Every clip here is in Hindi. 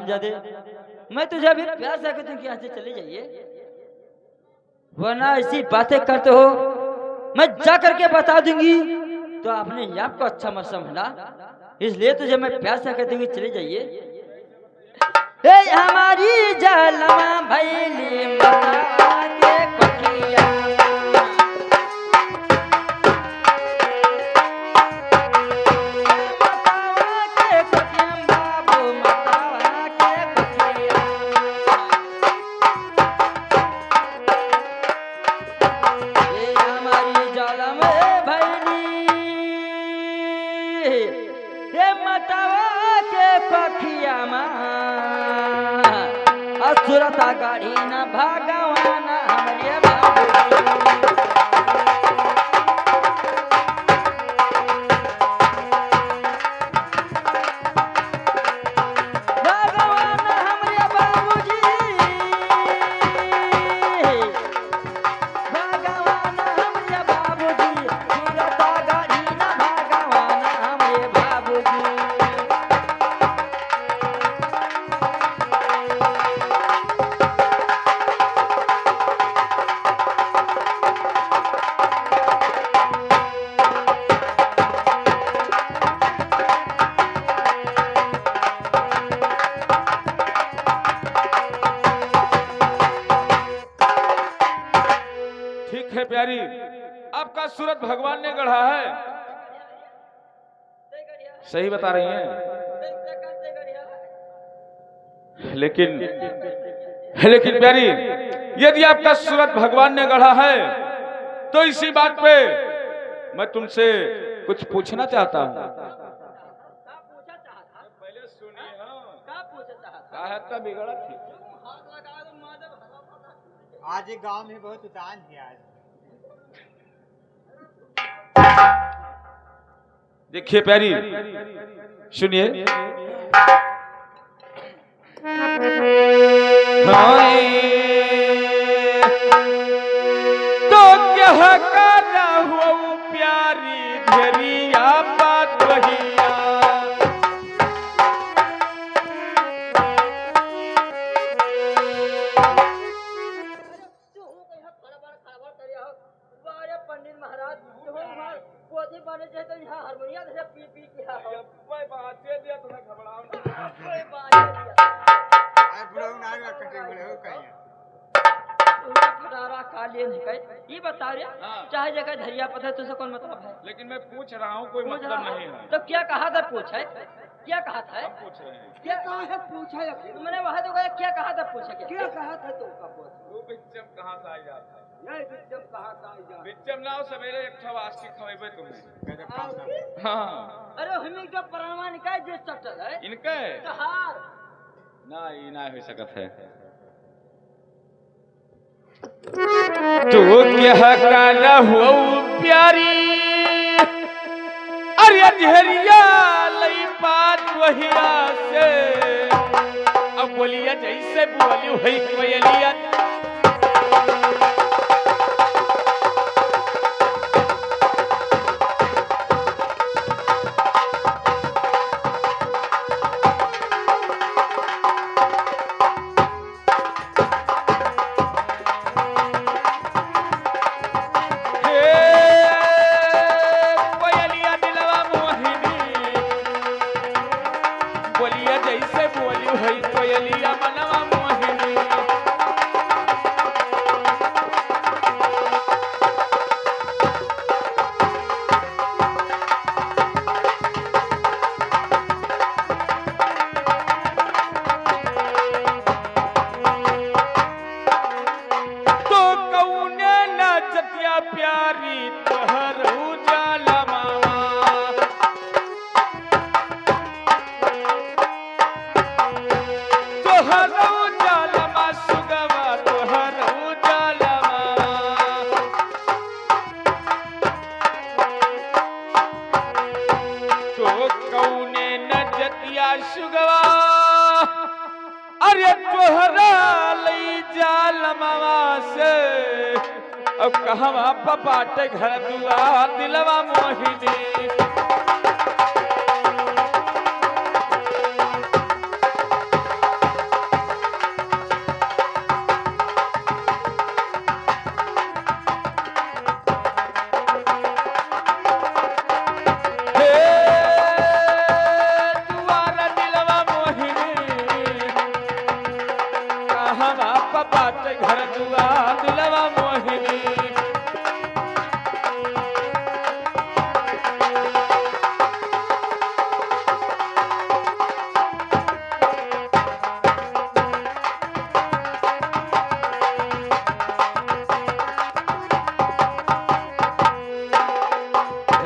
हरामजादे, मैं तुझे अभी प्यार से कहती हूँ कि यहाँ से चले जाइए, वरना ऐसी बातें करते हो मैं जा करके बता दूंगी तो आपने आपको अच्छा मत समझना, इसलिए तुझे मैं प्यार से कहती हूँ चले जाइए। हमारी जलमा भैली मता के कोठिया, असुरता गाड़ी न भगवान हमारे बाबू, भगवान हमारे बाबूजी, भगवान हमारे बाबूजी, असुरता गाड़ी न भगवान हमारे बाबूजी। ठीक है प्यारी, आपका सूरत भगवान ने गढ़ा है, सही बता रही हैं, लेकिन प्यारी यदि आपका सूरत भगवान ने गढ़ा है तो इसी बात पे मैं तुमसे कुछ पूछना चाहता हूँ। पहले सुनिए, हाँ बिगड़ा थी आज एक गांव में बहुत उतान है। आज देखिए प्यारी सुनिए, तो क्या कर रहा प्यारी धरिया बात वहिया, पंडित महाराज पोथी बने चाहे तो यहाँ हारमोनिया धरे पी पी के बातें दिया तुम्हें घबराओ ये बता रहे चाहे जगह धरिया पता है तुझे कौन मतलब है, लेकिन मैं पूछ रहा हूँ कोई मतलब नहीं है। तो क्या कहा था पूछा, क्या कहा था, हम पूछ रहे हैं क्या कहा है पूछा, मैंने वहां तो कहा क्या कहा था पूछा, क्या कहा था तुमका वो बिच्चम कहाँ से आ जाता है, कहा था बिच्चम लाओ सवेरे एक ठो आस्ती खवेबे तुम्हें। हाँ अरे हमें क्या परमाणु निकाय देश चट्टल है इनके कहार ना ये ना हो सकत है। तू क्या काला हुआ प्यारी, अरे धरिया लई बात वहिया से, अब बोलिया जैसे बोली वही कोयलिया, सुगवा अरे तोहरा लई जाल मामा से अब कहवा पपाटे घर दुआ दिलवा मोहिनी घर दुआर दिलवा मोहिनी।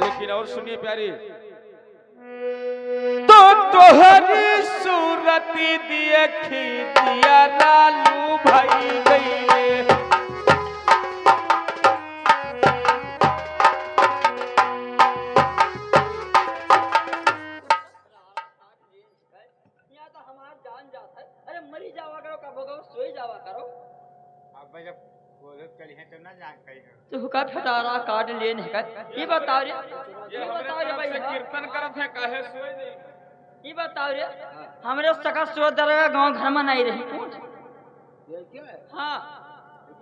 लेकिन और सुनिए प्यारी, तो तोहरी सूरती देखी दिया लालू भाई गईले। यहाँ तो हमारा जान जाता है। अरे मरी जावा करो, कब होगा सोई जावा करो। अब जब बोलो कल है तो ना जान कहीं तो हुक्का फटारा काट लिए नहीं कर। ये बताओ रे, ये हमरे तरफ से कीर्तन करत है काहे सोए नहीं। ये बताओ रे, हमरे सका सूरत दरगाह गांव घर में नहीं रही कौन? हाँ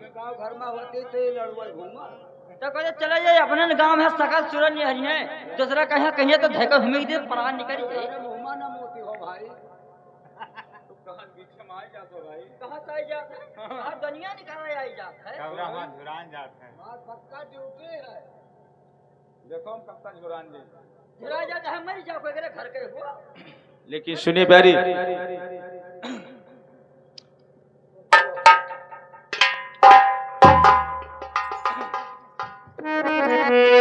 गाँव घर में होते थे लड़ुआ घूमा। तो कहते चले जाए अपने गांव में सका सूरत नहीं हरी है, दूसरा कहीं कहीं तो धैकर घूमे की परान निकल जाए। मुहमा ना मोती हो भाई। कहां पीछे में आ जातो भाई। कहाँ से आई जाता है? और दुनिया निकाल आई जाता है। कबरा में धुरान जाता है। बात पक्का ड्यूटी है। देखो हम कब तक जुरान जी। झुरा जाता है, मर जाओ कोई घर के हुआ। लेकिन सुनिए प्यारी,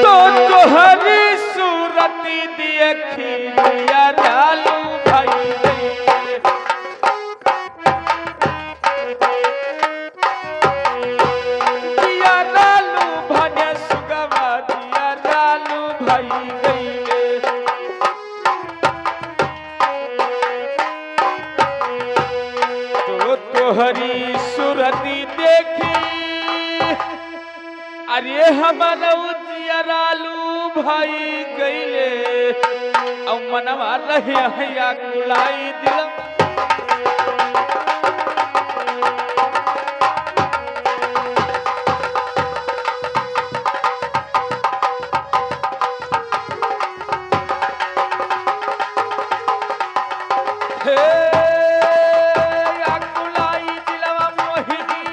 तो तोहरी सूरती देखी दिया लालू भाई गईले। दिया लालू भाई सुगवा दिया लालू भाई गईले। तो तोहरी सूरती देखी अरे हमारा उजियरालू भाई गईले। औ मनवा रहे हैया कुलाई दिल। हे अकुलाई दिलवा मोहिनी,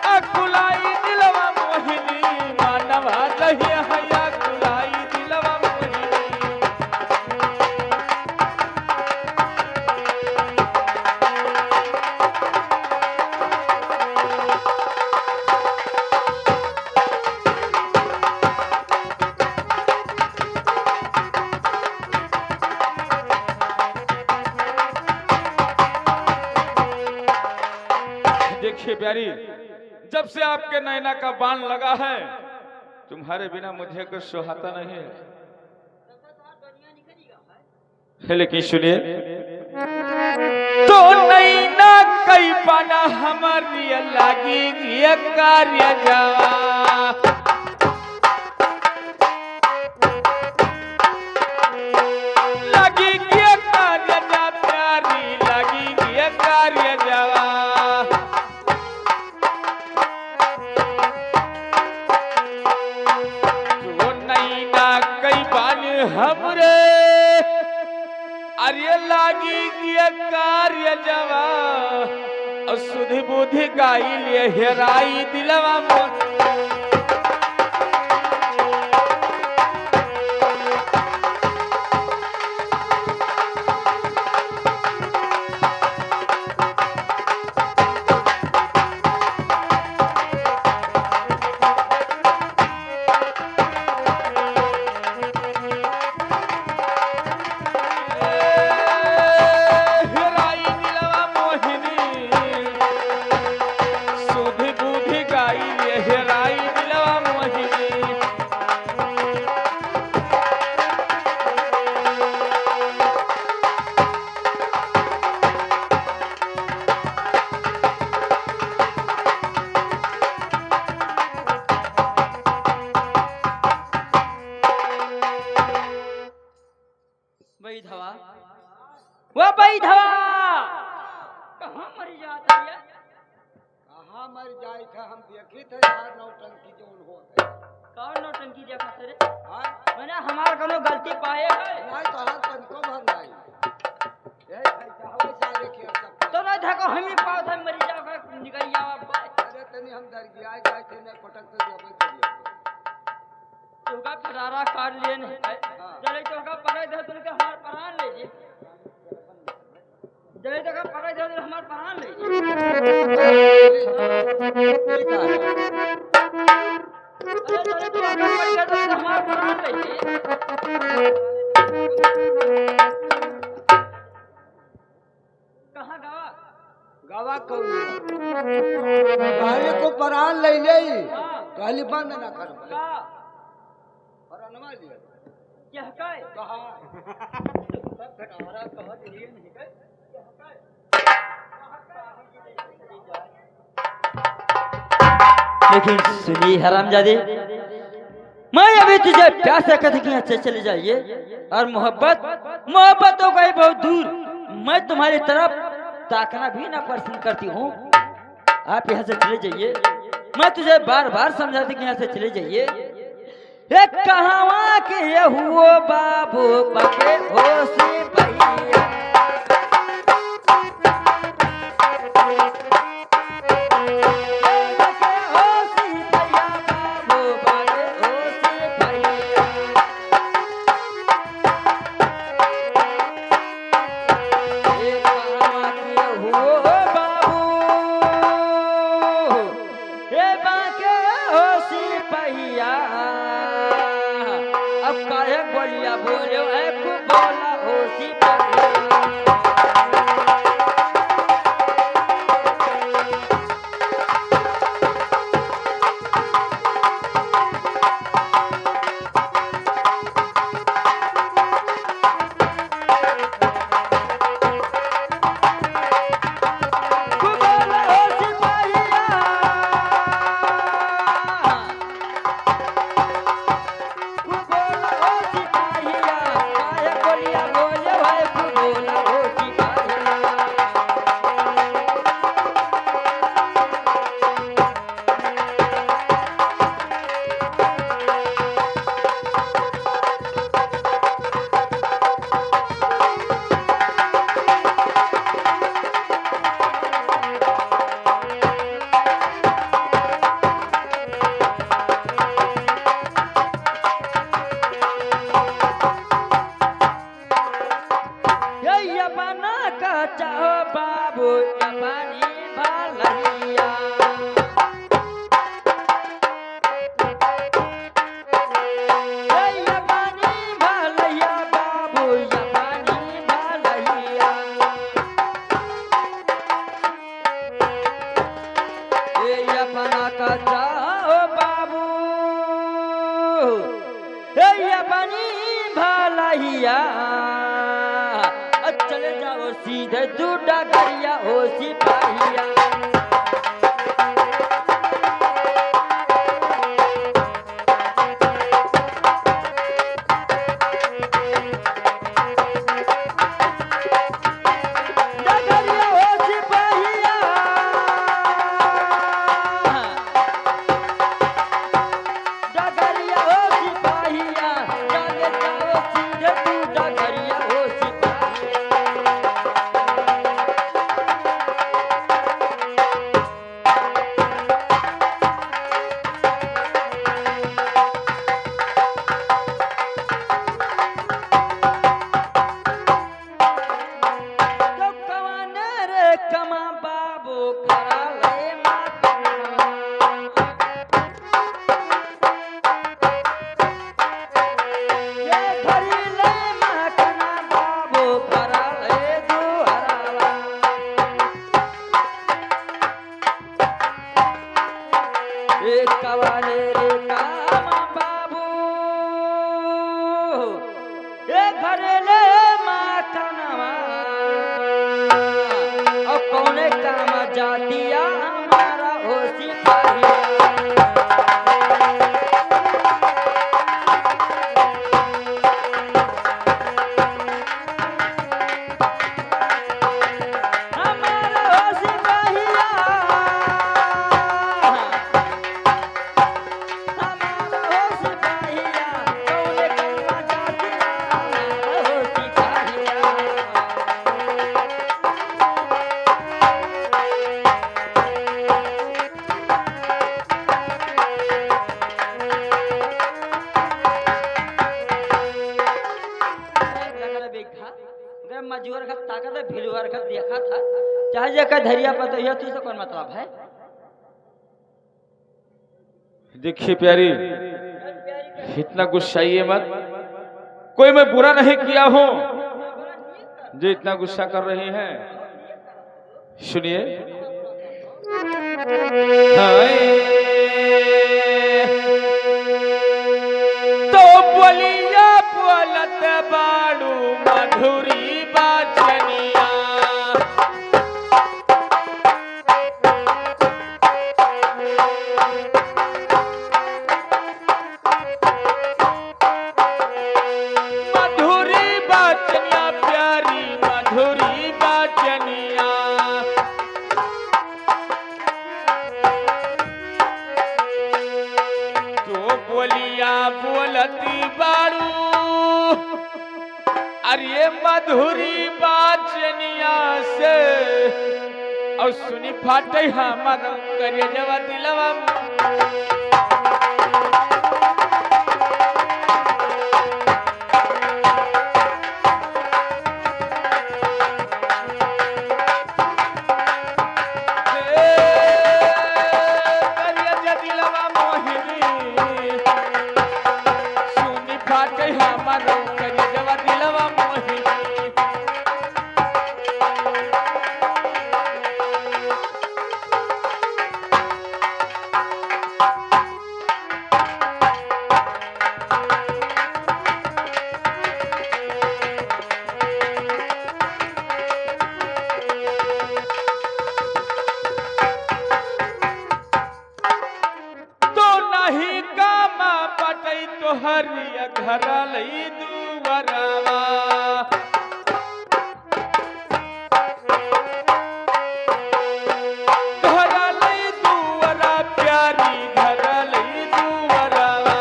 अकुलाई दिलवा मोहिनी, मानवा रहे हैया कुलाई दिलवा मोहिनी। देखिए प्यारी, जब से आपके नैना का बाण लगा है, तुम्हारे बिना मुझे कुछ सुहाता नहीं है। लेकिन सुनिए, तो नैना कई पाना हमारी लागी ये कार्य जावा। लगी ये कार्य जा प्यारी, लगी ये कार्य जावा। हमरे अरे लागी किया कार्य जवा, और सुधि बुद्धि गाई लिए हेराई दिलवा मोर। वो बैठवा कहाँ मर जाता है? कहाँ मर जाए था हम देखी थे यार नौटंकी जोन हो गए। कौन नौटंकी देखा तेरे? हाँ मैंने हमार कोनो गलती पाए है? नहीं तो हाथ तनिको भर नहीं। यही खाई चाहो सारे खेल सब। तो पकड़ा था को हम ही पाव था मरी जाओ निकल जाओ आप अरे तनी हम डर गया जाए थे ने पटक से जबे करिए तुका फरारा काट लिए नहीं चले तो का पकड़ दे तुम के हमार प्राण ले जी चले तो का पकड़ दे तुम हमार प्राण ले जी अरे चले तो का पकड़ दे तुम हमार प्राण ले जी कहां गावा गावा कौन कहले को परान ले ले कहली बंद ना कर का परानवा लिया क्या कहे कहा फटारा कह दिए नहीं कहे क्या कहे लेकिन सुनिए हरामजादे मैं अभी तुझे प्यार से कहती कि अच्छे चले जाइए और मोहब्बत तो गई बहुत दूर मैं तुम्हारी तरफ ताकना भी ना पसंद करती हूँ आप यहाँ से चले जाइए मैं तुझे बार बार समझाती कि यहाँ से चले जाइए एक कहावा के ये हुओ बाबू बके होशी भैया चले जाओ सीधे तू डगरिया हो सिपाहिया आज का धैर्य पता यह तुझसे कौन मतलब है? देखिए प्यारी, इतना गुस्साइए मत। कोई मैं बुरा नहीं किया हूं जो इतना गुस्सा कर रही हैं। सुनिए। तो बोलिया बोलत बाड़ू मधुरी बाचनिया, मधुरी बाचनिया प्यारी मधुरी बाचनिया। तो बोलिया बोलती बाड़ू अरे मधुरी बाचनिया से, और सुनी फाटे हमर करिए जवा दिलवा। हरिया घर लई दुवरवा, घर लई दुवरा प्यारी घर लई दुवरवा।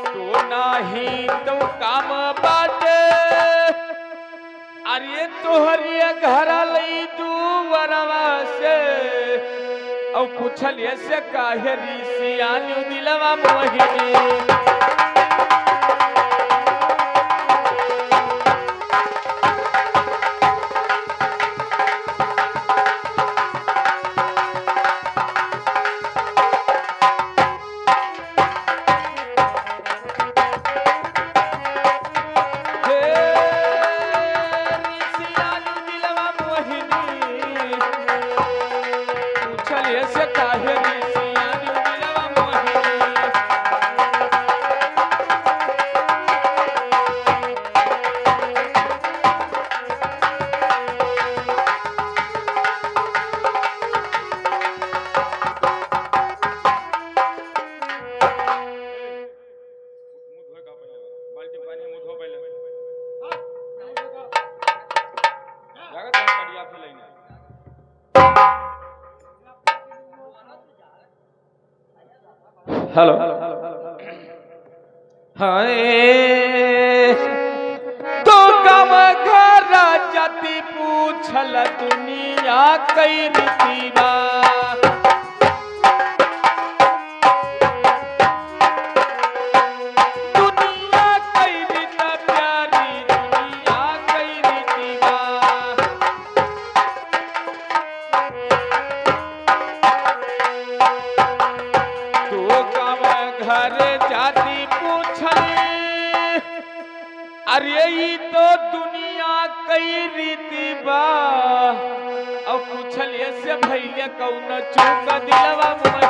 तो नाही तो काम बाटे अरे तोहरिया घर लई दुवरवा से, और पूछल ऐसे काहे ऋषियानी दिलवा मोहिनी। हेलो हाय तो गम घर जाति पूछल दुनिया कई रीतिबा, दुनिया कई रीत प्यारी दुनिया कई रीतिबा। तो गम घर जाति पूछल अरे ई तो दुनिया कई रीति बा, और पूछल से भैया कौन चूक दिलवा मोहिनी।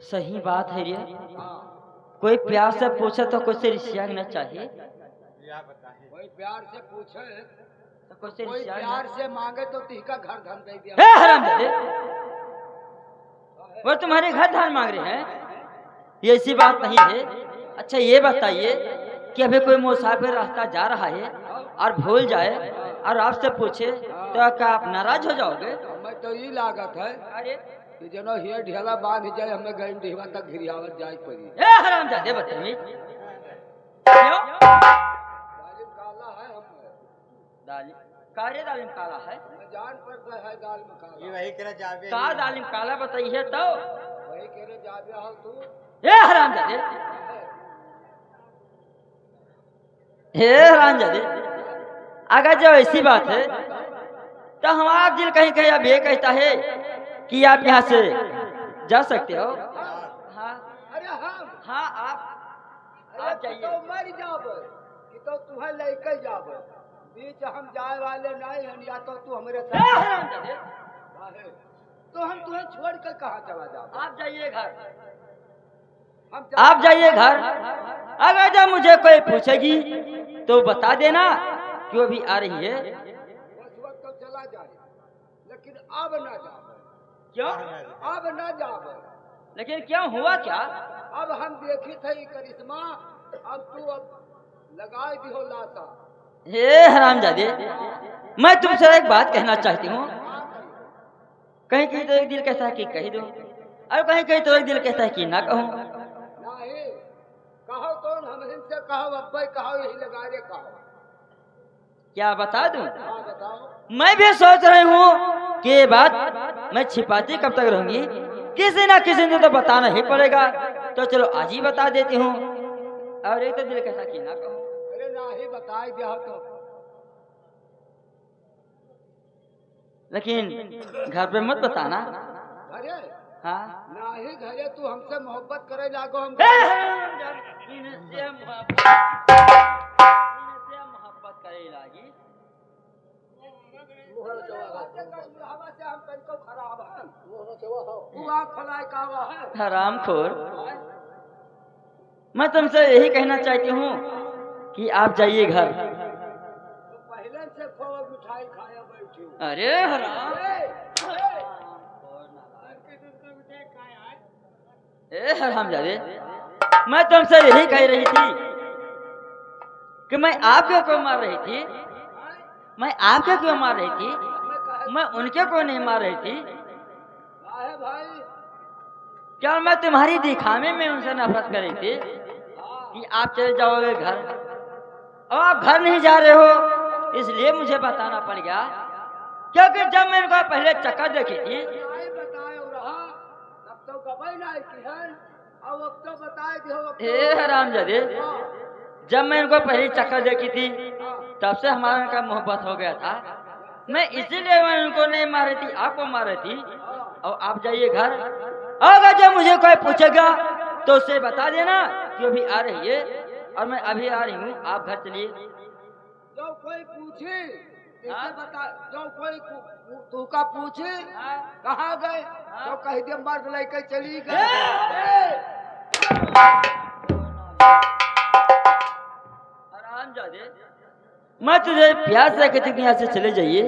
सही बात है रे। हाँ, कोई प्यार से पूछे तो कुछ से रिश्ता चाहिए। कोई प्यार से पूछे, तो कुछ से कोई रिश्ता प्यार से मांगे तो तिहका घर धन दे दिया। ए हरामजादे, वो तुम्हारे घर धान मांग रहे हैं, ये ऐसी बात नहीं है। अच्छा ये बताइए कि अभी कोई मुसाफिर रास्ता जा रहा है और भूल जाए और आपसे पूछे तो क्या आप नाराज हो जाओगे? हमें तो ये लागत है अरे कि जनो हिये ढेला बांध जाए, हमें गई ढेवा तक घिरियावत जाए पड़ी। ए हरामजादे बदतमीज, क्यों? दालिम काला है हमें, दालिम कारे दालिम काला है? हमें जान पड़ता है दाल में काला। वही करे जाबे का दालिम काला बताइए तो। वही कह रहे जा गया हो तू। ए हरामजादे, हे हरामजादे, अगर जो ऐसी बात है तो हमारा दिल कहीं कहीं अब ये कहता है कि आप यहाँ से जा सकते हो। हाँ अरे हम हाँ आप अरे जाइए। तो मर जाब कि तो तुम्हें लेके जाब, बीच हम जाए वाले नहीं हैं, या तो तू हमारे ए साथ हरामजादे, काहे? तो हम तुम्हें छोड़ कर कहाँ चला जाब? आप जाइए घर, हम आप जाइए घर। अगर जब मुझे कोई पूछेगी तो बता देना कि वो भी आ रही है। उस वक्त तो चला जाए, लेकिन अब न जाब, क्यों? अब न जाब। लेकिन क्यों, हुआ क्या? अब हम देखी थे ये करिश्मा, अब तू अब लगा दियो लाता। हे हरामजादे, मैं तुमसे एक बात कहना चाहती हूँ। कहीं कहीं तो एक दिल कहता है कि कह दो, और कहीं कहीं तो एक दिल कहता है कि ना कहूँ। नहीं कहो तो हम इनसे कहो, अब्बे कहो, यही लगा रे कहो। क्या बता दूं? हाँ बताओ। मैं भी सोच रही हूँ कि ये बात मैं छिपाती कब तक रहूंगी, किसी ना किसी ने तो बताना ही पड़ेगा। तो चलो आज ही बता देती हूँ। और एक तो दिल कहता कि ना कहूँ। अरे नहीं बताए दिया तो। लेकिन घर पे मत बताना। अरे हाँ नहीं घरे तू हमसे मोहब्बत करे लागो, हम इनसे मोहब्बत करे लागी। हवा से हम तनको खराब है, तू आँख खोलाए कावा है। हरामखोर, मैं तुमसे यही कहना चाहती हूँ कि आप जाइए घर। तो पहले से खूब मिठाई खाया बैठी हूँ। अरे हराम, ए हरामजादे, मैं तुमसे यही कह रही थी कि मैं आपके क्यों मार रही थी, मैं आपके क्यों मार रही थी, मैं उनके क्यों नहीं मार रही थी। काहे भाई? क्या मैं तुम्हारी दिखावे में उनसे नफरत कर रही थी कि आप चले जाओगे घर, और आप घर नहीं जा रहे हो, इसलिए मुझे बताना पड़ गया। क्योंकि जब मैं इनको पहले चक्कर देखी थी, नहीं बताए हो रहा, तब तो कभी नहीं की है, अब तो बताए दियो। हे हरामजादे, जब मैं इनको पहली चक्कर देखी थी तब से हमारा इनका मोहब्बत हो गया था। मैं इसीलिए मैं उनको नहीं मार रही थी, आपको मार रही थी। और आप जाइए घर, अगर जब मुझे कोई पूछेगा तो उसे बता देना कि वो भी आ रही है और मैं अभी आ रही हूँ, आप घर चलिए। जो कोई पूछे इसे बता, जो कोई तू का पूछे कहाँ गए तो कह दे मर्द लेके चली गए। हरामजादे, मैं तुझे प्यार से कहती हूँ यहाँ से चले जाइए,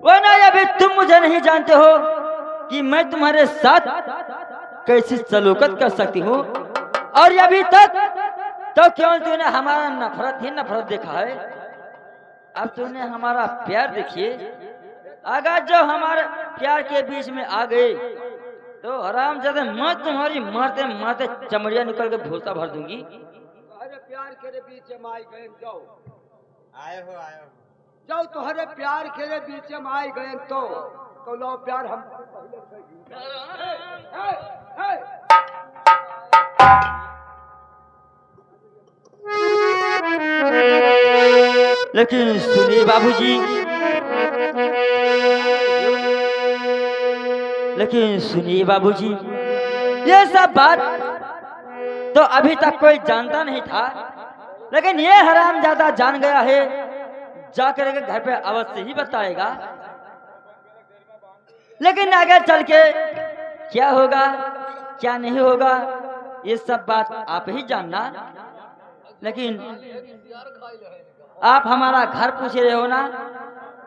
वरना अभी तुम मुझे नहीं जानते हो कि मैं तुम्हारे साथ कैसी सलूकत कर सकती हूँ। और अभी तक तो क्यों तूने हमारा नफरत ही नफरत देखा है, अब तूने हमारा प्यार देखिए। अगर जो हमारे प्यार के बीच में आ गए तो हरामजादे मैं तुम्हारी मारते मारते चमड़िया निकल के भूसा भर दूंगी। तुम्हारे प्यार के बीच में आई गए जाओ, आए हो जाओ तुम्हारे प्यार के बीच में आई गए तो लो प्यार हम पहले से लेकिन सुनिए बाबूजी, लेकिन सुनिए बाबूजी, ये सब बात तो अभी तक कोई जानता नहीं था, लेकिन ये हरामजादा जान गया है, जाकर के घर पे अवश्य ही बताएगा। लेकिन आगे चल के क्या होगा क्या नहीं होगा ये सब बात आप ही जानना। लेकिन आप हमारा घर पूछ रहे हो ना,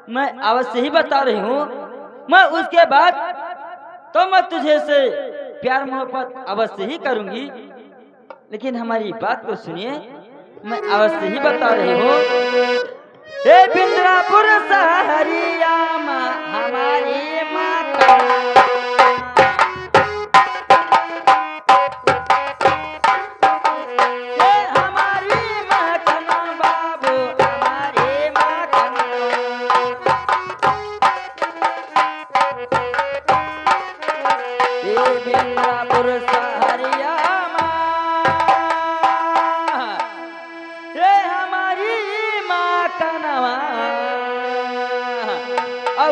मैं अवश्य ही बता रही हूँ। मैं उसके बाद तो मैं तुझे से प्यार मोहब्बत अवश्य ही करूंगी। लेकिन हमारी बात को सुनिए, मैं अवश्य ही बता रही हूँ। हे बिंद्रापुर सहरिया माँ हमारी माँ का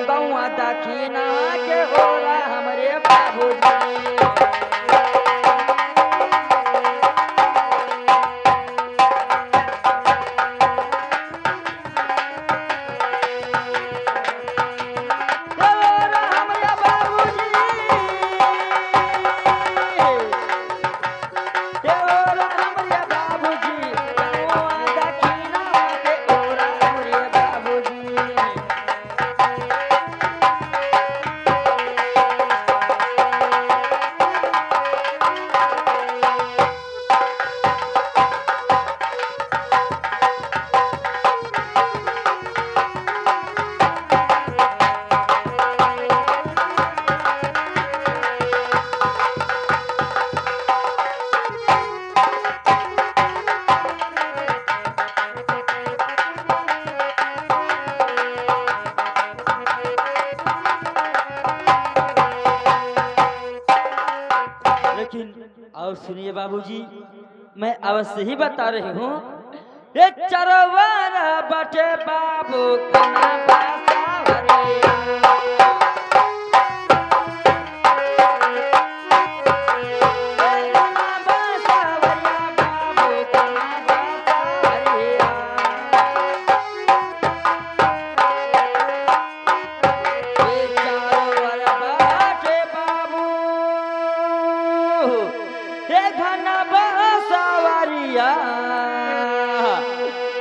गौआ दक्षिणा के ओरा हमारे बाबूजी। और सुनिए बाबूजी, मैं अवश्य ही बता रही हूँ। ये चरवारा बटे बाबू कना बासावरिया।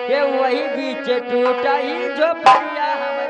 ये वही बीच टूटा ही जो परिया हमारे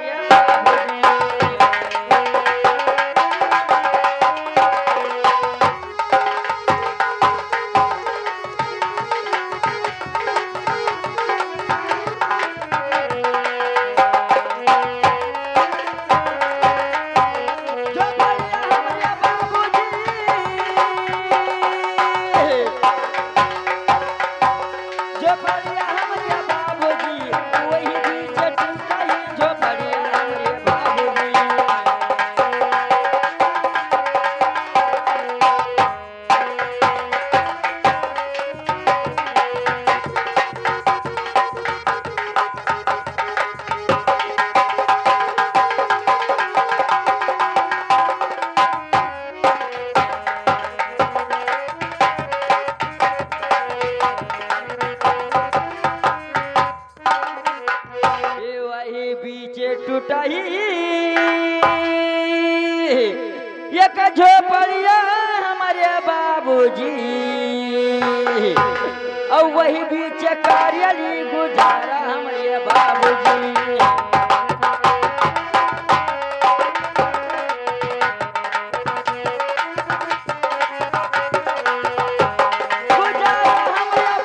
टूटा ही एक झोपड़िया हमारे बाबूजी, और वही बीच कार्यालय गुजारा हमारे बाबू।